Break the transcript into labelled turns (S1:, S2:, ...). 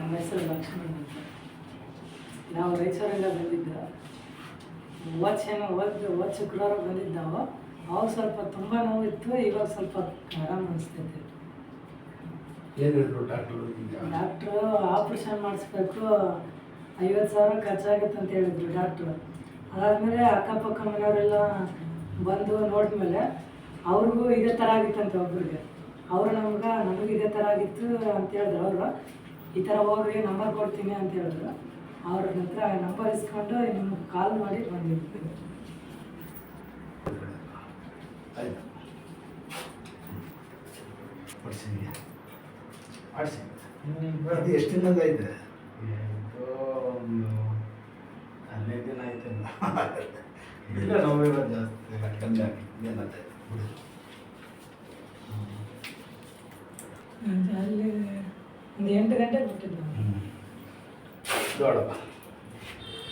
S1: ನಮ್ಮ ಹೆಸರು ಲಕ್ಷ್ಮಣ ಅಂತ. ನಾವು ರಾಯಚೂರಿಂದ ಬಂದಿದ್ದ ಹೋದ ಶುಕ್ರವಾರ ಬಂದಿದ್ದು ನಾವು. ಅವಾಗ ಸ್ವಲ್ಪ ತುಂಬ ನೋವಿತ್ತು, ಇವಾಗ ಸ್ವಲ್ಪ ಆರಾಮ ಅನಿಸ್ತೈತೆ. ಡಾಕ್ಟ್ರು ಆಪ್ರೇಷನ್ ಮಾಡಿಸ್ಬೇಕು, 50,000 ಖರ್ಚಾಗುತ್ತೆ ಅಂತ ಹೇಳಿದ್ರು ಡಾಕ್ಟ್ರು. ಅದಾದಮೇಲೆ ಅಕ್ಕಪಕ್ಕ ಮನೆಯವರೆಲ್ಲ ಬಂದು ನೋಡಿದ್ಮೇಲೆ ಅವ್ರಿಗೂ ಇದೇ ಥರ ಆಗಿತ್ತಂತೆ ಒಬ್ರಿಗೆ. ಅವರು ನಮಗೆ ಇದೇ ಥರ ಆಗಿತ್ತು ಅಂತ ಹೇಳಿದ್ರು. ಅವರು ಈ ಥರ ಹೋಗ್ರಿ, ನಂಬರ್ ಕೊಡ್ತೀನಿ ಅಂತ ಹೇಳಿದ್ರು. ಅವ್ರ ಹತ್ರ ನಂಬರ್ ಇಸ್ಕೊಂಡು ನಿಮ್ಗೆ ಕಾಲ್ ಮಾಡಿ ಬಂದಿರ್ತೀವಿ.
S2: ಇದು ಎಷ್ಟು ದಿನದ ಐತೆ?
S3: ಒಂದು 15 ದಿನ ಆಯ್ತಲ್ಲ. ಇಲ್ಲ ನೋವಿಲ್ಲ ಜಾಸ್ತಿ ಕಮ್ಮಿ ಆಗಿ ಏನಾಗ್ತದೆ.
S1: ಅಲ್ಲಿ ಒಂದು 8 ಗಂಟೆಗೆ ಬಿಟ್ಟಿದ್ದು.
S3: ದೊಡ್ಡಪ್ಪ